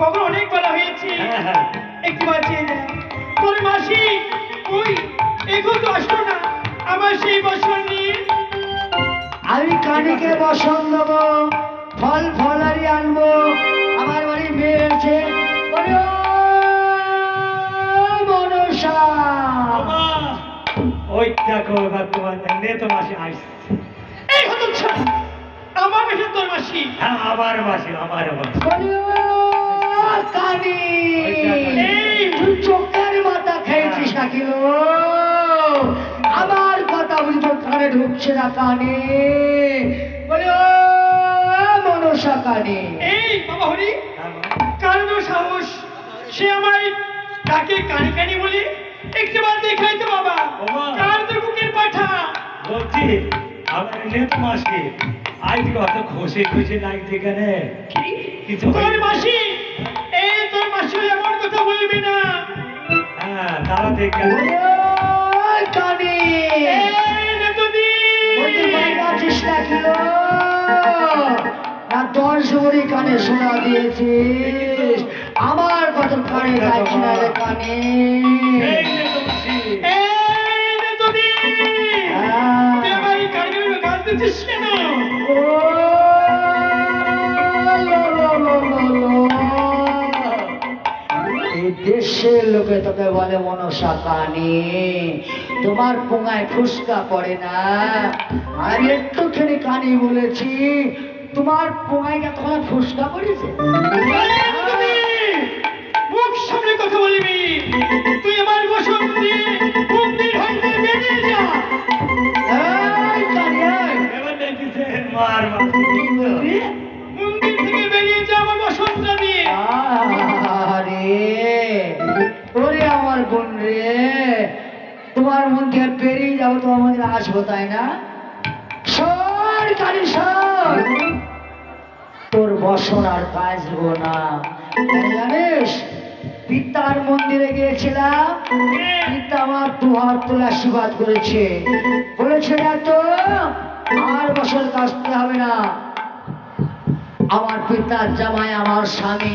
কখন অনেক বেলা হয়েছে, একটু বাঁচিয়ে দেয়। তোর মাসি ওই এখন তো আসলো না আমার সেই বছর নিয়ে। আমি কানিকে বসন দেবো, ফল ফলারি আনবো। আমার বাড়ি মেয়ে আছে, বলে, ও মনসা। ওই দেখো এবার তোমার নে তো মাসি আসছে। এই হতচ্ছাড়া, আমার মাসি তোর মাসি? হ্যাঁ আমার মাসি, আমার মাসি। বলে, ও কানি, এই তুই চোখের মাথা খেয়েছিস নাকি গো? আমার কথা বুঝতে কানে ঢুকছে না কানে। বলে, ও মনসা কানে। এই বাবা হরি, হ্যাঁ, মা। কারণ সাহস সে আমায় কাকে কানি কানি বলি একটিবার দেখাই তো বাবা। বাবা। কার তোর বুকের পাঠা? বলছি আমার নে তো মাসি আজ কত খুশি খুশি লাগছে কেন? কিছু তোর মাসি? এই তোর মাসি এমন কথা বলবি না। হ্যাঁ তারা দেখে বলে, ও কানে, এই নেতুদি, বলতে বাইরে আছিস নাকি গো? না 10 ভরি কানে শোনা দিয়েছিস, আমার কত কানে যাচ্ছি না রে কানে। এই নে তো মাসি। এই নেতুদি, হ্যাঁ। তুই আমার এই কানগুলো গাল দিচ্ছিস কেন? ও লো লো লো লো লো। এই দেশের লোকে তোকে বলে মনসা কানে, তোমার পোঙায় ফুসকা পড়ে না। আমি একটুখানি কানি বলেছি, তোমার পোঙায় তখন ফুসকা পড়েছে। এই নেতুদি, মুখ সামনে কথা বলবি। তুই আমার বসন্ত দিয়ে মন্দির হইতে বেরিয়ে যা। এই কানি, এই। এবার দেখছে মার মাসি। কি বলবি? মন্দির থেকে বেরিয়ে যা আমার বসন্ত দিয়ে। আরে ওরে আমার বোন রে, তোমার মধ্যে পেরিয়ে যাবো, তোমার মধ্যে আসবো তাই না? সর কারি সর, তোর বসন আর বাঁচবো না। কেন জানিস? পিতার মন্দিরে গিয়েছিলাম, পিতা আমার 2 হাত তুলে আশীর্বাদ করেছে, বলেছে না তো আর বসন কাটতে হবে না। আমার পিতার জামাই আমার স্বামী,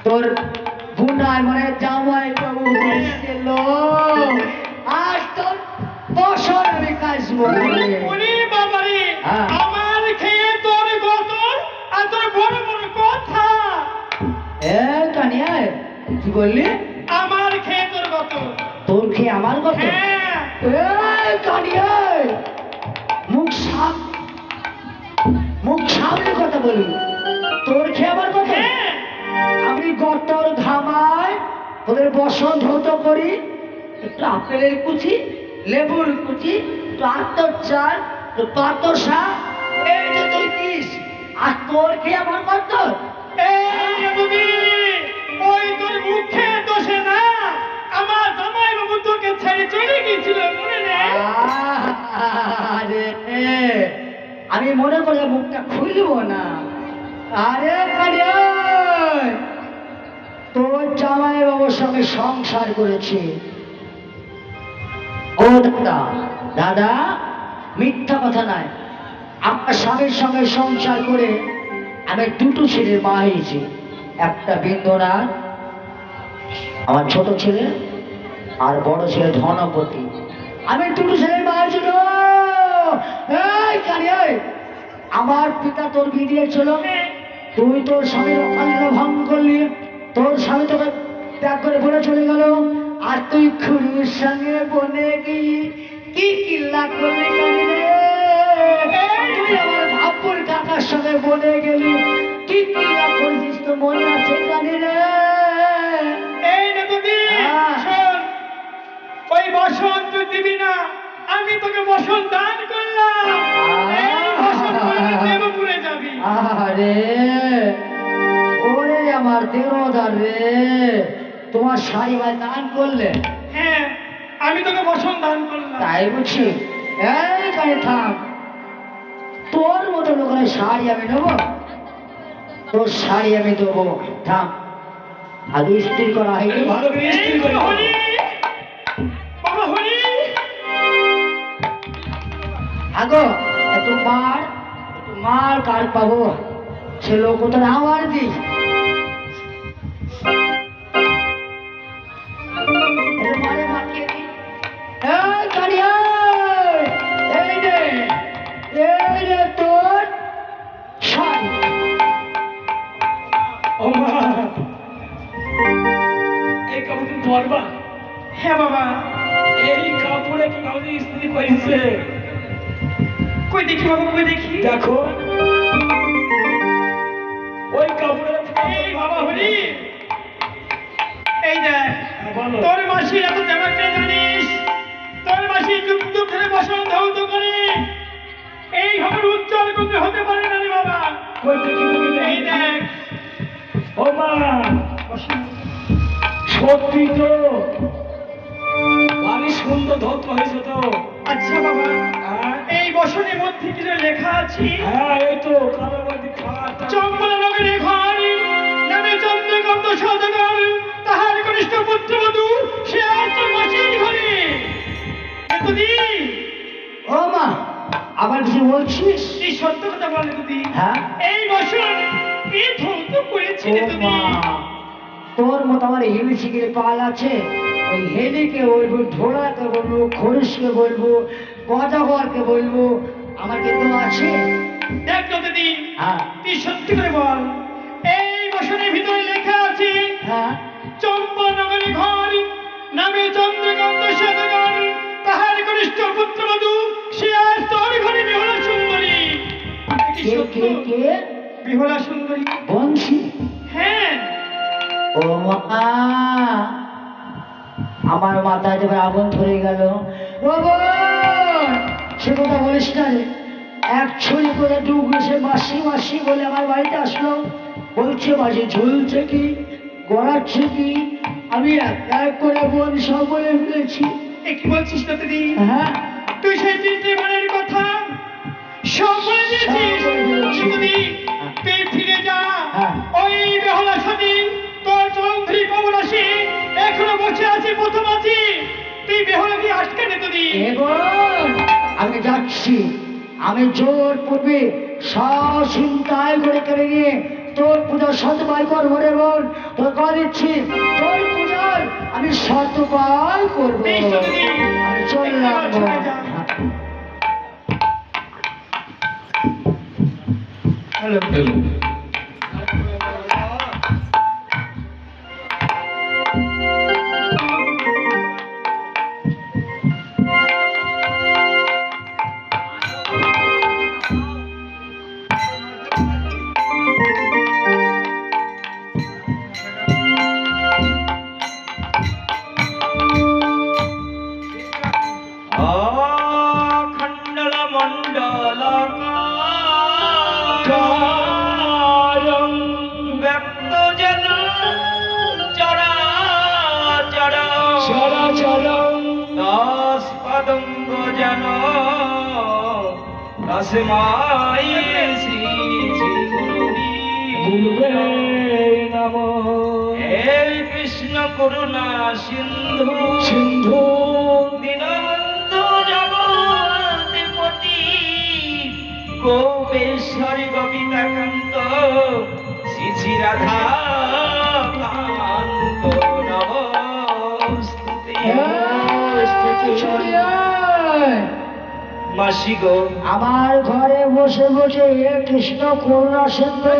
তোর বুনার মানে জামাই বাবু এসেছিল, আর তোর বছর আমি কাজবো না রে। ওরে বাবা রে, হ্যাঁ। আমার খেয়ে তোর গতর আর তোর বড় বড় কথা। এ কানিয়া, কি বললি? আমার খেয়ে তোর গতর। তোর খেয়ে আমার কথা? হ্যাঁ। এ কানিয়া, মুখ সামনে কথা বলবি। তোর খেয়ে আমার কথা? হ্যাঁ। আমি গতর ঘামায় ওদের বসন ধৌত করি, একটু আপেলের কুচি, লেবুর কুচি, একটু আতর চাল, একটু পাতর শাক, এই যে তুই দিস। আর তোর খেয়ে আমার কত? এই তুমি, ওই তোর মুখে দোষে না, আমার জামাই বাবু তোকে ছেড়ে চলে গিয়েছিল মনে নেই? আরে আমি মনে করে মুখটা খুলব না। আরে কারে, তোর জামাই বাবুর সঙ্গে সংসার করেছে। ও দাদা, দাদা মিথ্যা কথা নয়, আমার স্বামীর সঙ্গে সংসার করে আমি 2টো ছেলের মা হয়েছি। একটা বিন্দুনাথ আমার ছোট ছেলে, আর বড় ছেলে ধনপতি। আমি 2টো ছেলের মা হয়েছিল। এই কানে, আমার পিতা তোর বিয়ে দিয়েছিল, তুই তোর স্বামীর অকাল ভঙ্গ করলি, তোর স্বামী তোকে ত্যাগ করে বলে চলে গেল, আর তুই খুড়ির সঙ্গে বনে গিয়ে কি কিল্লা করলি কানে রে? তুই আমার ভাপুর কাকার সঙ্গে বনে গেলি, কি কিল্লা করছিস তো মনে আছে কানে রে? এই না তুমি, হ্যাঁ। শোন, ওই বসন তুই দিবি না, আমি তোকে বসন দান করলাম। এই বসন করলে দেবপুরে যাবি। আরে ওরে আমার দেবদার রে, তোমার শাড়ি ভাই দান করলে? হ্যাঁ, আমি তোকে বসন দান করলাম। তাই বুঝছি। এইখানে থাম, তোর মতো লোকের শাড়ি আমি নেবো? তোর শাড়ি আমি দেবো, থাম। আগে স্ত্রী করা হয়নি। ভালো করে এই স্ত্রী বাবা করে হরি, বাবা হরি, আগো একটু মার কার পাবো, সে লোক তো আমার দিই। আমাদের স্ত্রী করেছে। কই দেখি বাবা, কই দেখি। দেখো ওই কাপড়ের এই বাবা হরি, এই দেখ বলো। তোর মাসির এত জামাকটা জানিস, তোর মাসি যুগ যুগ ধরে বসন ধৌত করে এই খবর উজ্জ্বল করতে হতে পারে না রে বাবা। কই দেখি দেখি এই দেখি। দেখ ও মা, সত্যি তো ভারী সুন্দর ধরতে হয়েছে তো। আচ্ছা বাবা, হ্যাঁ এই বসনের মধ্যে কিছু লেখা আছে। হ্যাঁ, এই তো কালো বাদি খাওয়াটা। চম্পলা নগরে ঘর নামে চন্দ্রকান্ত সদাগর, তাহার কনিষ্ঠ পুত্রবধূ সে আজ তোর মাসির ঘরে। এতদি ও মা, আবার কিছু বলছিস? এই সত্য কথা বলে দিদি, হ্যাঁ এই বছর কি ধৌত করেছি ও রে দিদি। মা, তোর মতো আমার হেলি শিখের পাল আছে? ওই হেলিকে বলবো, ঢোড়াকে বলবো, খরুশকে বলবো, গজাগরকে বলবো, আমার কিন্তু আছে। দেখ তো দিদি, হ্যাঁ তুই সত্যি করে বল, এই বছরের ভিতরে লেখা আছে হ্যাঁ চম্পা নগরে ঘর নামে চন্দ্রকান্ত সদাগর, তাহার কনিষ্ঠ পুত্রবধূ সে আজ তোর ঘরে বিহলা সুন্দরী। কি কে সত্য? কে কে? বিহলা সুন্দরী, বংশী? হ্যাঁ। ও মা, আমার মাথায় এবার আগুন ধরে গেল। ও বোন, সে কথা বলিস না রে। এক ছুরি করে ডুবলো, সে মাসি মাসি বলে আমার বাড়িতে আসলো, বলছে মাসি ঝুলছে কি, গড়াচ্ছে কি। আমি এক এক করে বোন সব বলে ফেলেছি। এ কি বলছিস না দিদি? হ্যাঁ তুই সেই তিনটে মানের কথা সব বলে দিয়েছিস। সব বলে দিয়েছি। দিদি, তুই ফিরে যা, হ্যাঁ। ওই বেহলা সাথী তোর চন্দ্রী কমলাসী এখনো বসে আছে প্রথম আছি, তুই বেহলাকে আটকে নে দিদি। এ বোন, আমি যাচ্ছি। আমি জোর পূর্বে সচিন্তায় করে কেড়ে নিয়ে তোর পূজা শতবার করবো রে বোন। তোর কথা দিচ্ছি, তোর পূজার আমি শতবার করবো। বেশ তো দিদি, আমি চললাম একটু চলে যা। হ্যালো খণ্ডল মণ্ডল কারং ব্যক্ত যেন চরাচর চরাচরং দশ পদঙ্গ যেন তস্মাই শ্রী শ্রী গুরুবি গুরুবে নমঃ। হে কৃষ্ণ করুণা সিন্ধু সিন্ধু দীনবন্ধু জগৎপতি গোপেশ্বরী গোপিকাকান্ত শ্রী শ্রী রাধা কান্ত নমস্তুতে। মাসি গো, আমার ঘরে বসে বসে হে কৃষ্ণ করুণা সিন্ধু,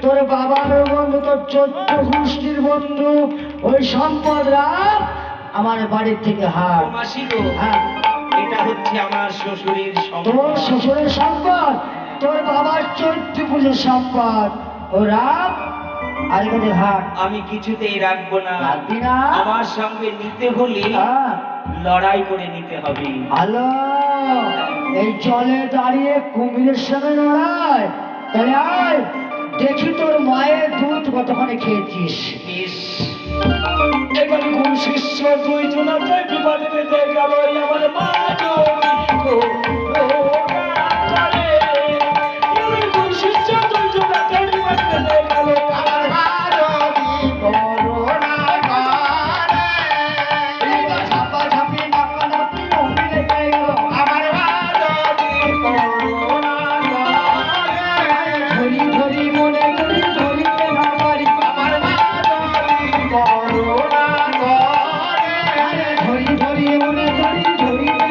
তোর বাবার বন্ধু, তোর 14 গোষ্ঠীর বন্ধু ওই সম্পদরা আমার বাড়ির থেকে হার। মাসি গো, হ্যাঁ, এটা হচ্ছে আমার শ্বশুরের তোর সম্পদ। শ্বশুরের সম্পদ, তোর বাবার চৈত্র পুজোর সম্পদ। ও রাম, আর এখানে হার আমি কিছুতেই রাখবো না। রাখবি না? আমার সঙ্গে নিতে হলে হ্যাঁ, লড়াই করে নিতে হবে। হ্যালো, এই জলে দাঁড়িয়ে কুমিরের সঙ্গে লড়াই? তাহলে আয় দেখি তোর মায়ের দুধ কতক্ষণে খেয়েছিস। বেশ, এবার কোন শিষ্য দুই জনাতে বিপদে বেঁধে গেল, এই আমার মা গো, ও কালে। এবার কোন শিষ্য দুই জনাতে বিপদে বেঁধে গেল, আমার মা এইবার ঝাপাঝাপি, নাপানাপি, অভিনয় হয়ে গেল। ধরি ধরি মনে করি, ধরিতে না পারি। ধরি ধরি মনে করি, ধরিতে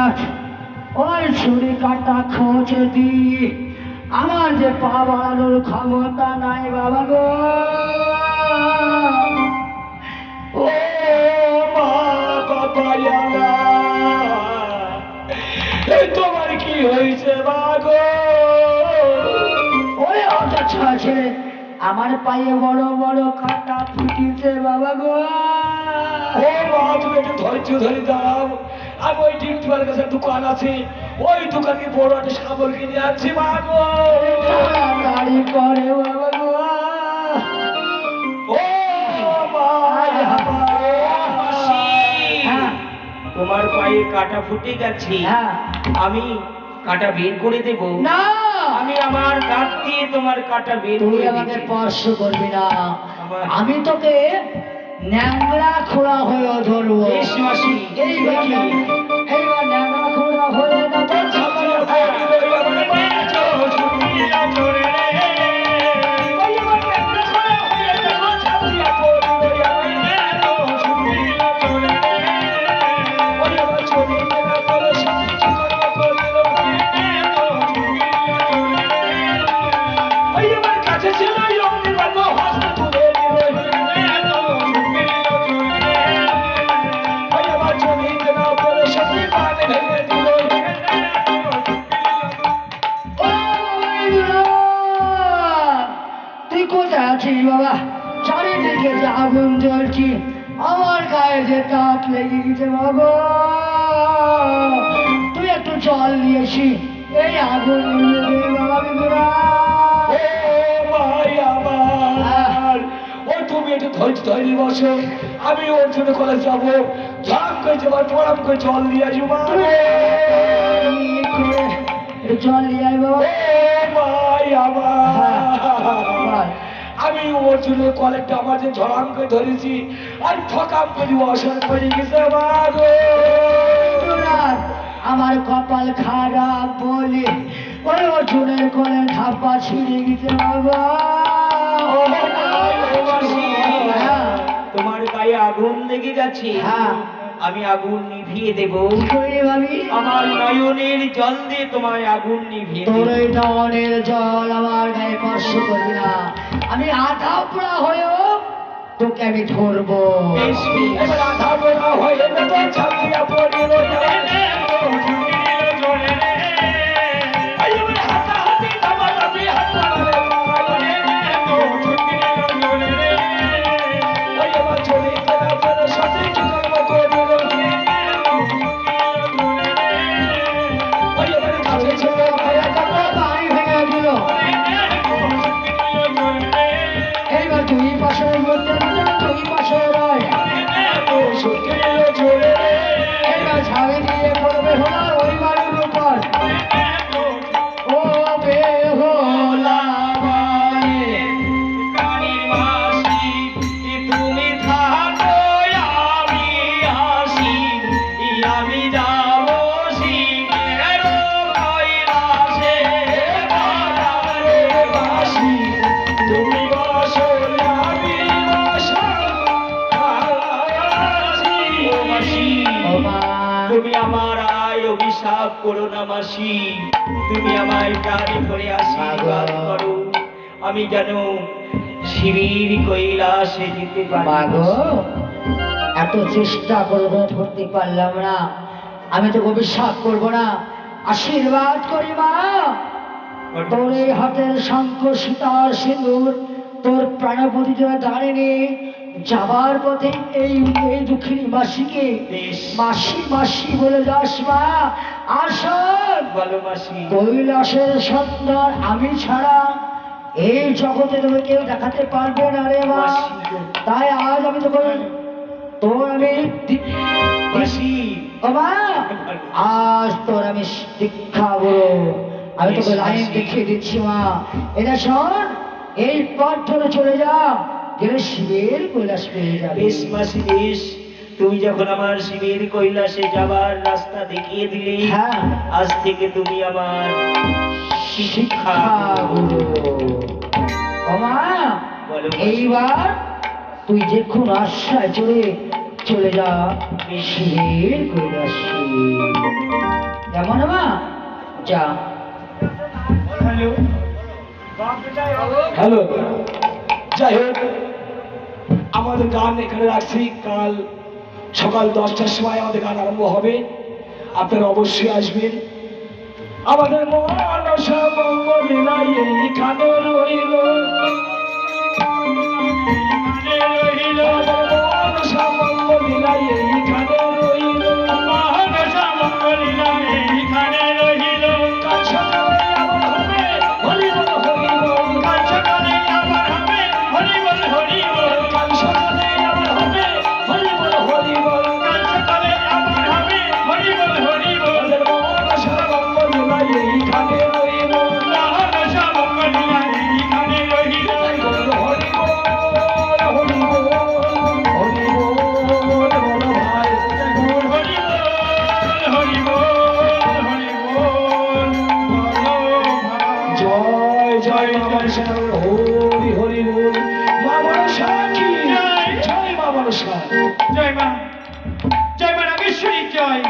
বিন্দুনাথ ওই ছুরি কাটা খোঁজে দি আমার যে পা বাড়ানোর ক্ষমতা নাই বাবা গো। ও মা বাবা তোমার কি হয়েছে মা গো? ওই অত ছেড়ে আমার পায়ে বড় বড় কাটা ফুটিছে বাবা গো। ও মা তুমি একটু ধৈর্য ধরে দাও, আমি ওই ডিপটিওয়ার কাছে দোকান আছে, ওই দোকানে বড় একটা শাবল কিনে আনছি মা গো। তাড়াতাড়ি করে বাবা গো। ও মা হ্যাঁ, তোমার পায়ে কাটা ফুটে গেছে, হ্যাঁ। আমি কাটা বের করে দেব। না, আমি আমার দাঁত দিয়ে তোমার কাটা বের তুই করে আমাকে দিচ্ছি। স্পর্শ করবি না, আমার- আমি তোকে ন্যাংরা খোড়া হয়ে ধরবো। বেশ মাসি, এইবার দেখি। এইবার ন্যাংরা খোড়া হয়ে না তো ছাপিয়ে পড়িল আমার বাজো ঝুলিয়া চলে রে। ওই আমার নেংরা খোড়া হয়ে দেখো ছাপিয়ে পড়িল আমার নেংরা ঝুলিয়া চলে রে। ওই আমার চলে গেলা বলে সাথে কি করবো করিল নেংরা ঝুলিয়া চলে রে। ওই আমার কাছে ছিল অমনি বাবা হস্ত তুলে নিল নেংরা ঝুলিয়া চলে রে। ওই আমার চলে গেলা বলে সাথে পান ভেঙে দিল ও বাবা, তুই কোথায় আছিস বাবা? চারিদিকে যে আগুন জ্বলছি, আমার গায়ে যে তাপ লেগে গেছে বাবা। তুই একটু জল নিয়েছি, এই আগুন নিয়ে দে বাবা বিন্দুনাথ। ও ভাই আমার, ও তুমি একটু ধৈর্য ধরে বসো, আমি ওর জন্য কলেজ যাবো, ঝাম করে যাবার পরাম করে জল নিয়ে আসবো। একটু জল নিয়ে আয় বাবা। ও ভাই আমার, আমি ওর জন্য কলেজটা আমার যে ঝড়াম করে ধরেছি আর ঠকাম করে অসর করে গেছে মা গো। বিন্দুনাথ, আমার কপাল খারাপ বলে ওই অর্জুনের কোলে ধাপা ছিঁড়ে গেছে বাবা। ও ভাই, ও মাসি, হ্যাঁ, তোমার গায়ে আগুন লেগে গেছে, হ্যাঁ। আমি আগুন নিভিয়ে দেব। কি করি ভাবি? আমার নয়নের জল দিয়ে তোমায় আগুন নিভিয়ে তোর দেব। এই নয়নের জল আমার গায়ে স্পর্শ করবি না, আমি আধা পোড়া হয়েও তোকে আমি ধরবো। বেশ, বেশ। এবার আধা বেলা হয়ে তো ছাপিয়া পড়িল হাতাহাতি দাবাদাবি হাতাহাতি ওই আমার চলে গেলা বলে সাথে কি করবো করিল ওই আমার কাছে ছিল ভাইয়া কাকা বাড়ি ভেঙে দিল। এইবার তুই পাশে মধ্যে তুই পাশে রয়। শুকিল চলে এইবার ছাড়ে দিয়ে পড়বে হলো ওই বাড়ির উপর। ও বেহুলা বাড়ি। কালীর মাসি, তুমি থাকো আমি আসি, আমি যাবো শিবের কৈলাসে। বাজারে বাসি তুমি বসো আমি বসো আছি। ও মাসি, ও মা, তুমি আমার আয় অভিশাপ করো না মাসি, তুমি আমায় প্রাণে করে আশীর্বাদ করো, আমি যেন শিবির কৈলাসে যেতে মা পারি। গো, এত চেষ্টা করে তো ধরতে পারলাম না, আমি তো অভিশাপ করবো না, আশীর্বাদ করি মা। তোর এই হাতের শঙ্খ সীতার সিঁদুর তোর প্রাণপতি জন্য দাঁড়িয়ে যাবার পথে এই এই দুঃখিনী মাসিকে বেশ। মাসি মাসি বলে যাস মা। আসল বলো মাসি, কৈলাসের সন্তান আমি ছাড়া এই জগতে তোকে কেউ দেখাতে পারবে না রে মা। তাই আজ আমি তোর আমি মাসি, ও মা, আজ তোর আমি দীক্ষা বলো, আমি তোকে লাইন দেখিয়ে দিচ্ছি মা। এটা শোন, এই পথ ধরে চলে যা, গেলে শিবের কৈলাস পেয়ে যাবে। বেশ মাসি বেশ, তুমি যখন আমার শিবের কৈলাসে যাবার রাস্তা দেখিয়ে দিলে, হ্যাঁ, আজ থেকে তুমি আমার শিক্ষা শিক্ষা গুরু। ও মা, বলো মাসি। এইবার তুই দেখুন আশ্রয় চলে চলে যা, আমি শিবির করে আসছি। কেমন মা? যা। হ্যালো হ্যালো, যাই হোক আমাদের গান এখানে রাখছি। কাল সকাল 10টার সময় আমাদের গান আরম্ভ হবে, আপনারা অবশ্যই আসবেন। আমাদের মনসা মঙ্গলীলাই এইখানে রইল, আমাদের মনসা মঙ্গলীলাই এইখানে রইল। কাল সকালে আবার হবে হরিবল হরিবল, কাল সকালে আবার হবে হরিবল হরিবল, আমাদের মনসা মঙ্গলীলাই এইখানে রইল। হরিবল হরিবল হরিবল বলো ভাই। জয় জয় মা মনসা, হরি হরি বল। মা মনসা কি জয়, জয় মা মনসা। জয় মা, জয় মা নাগেশ্বরী জয়।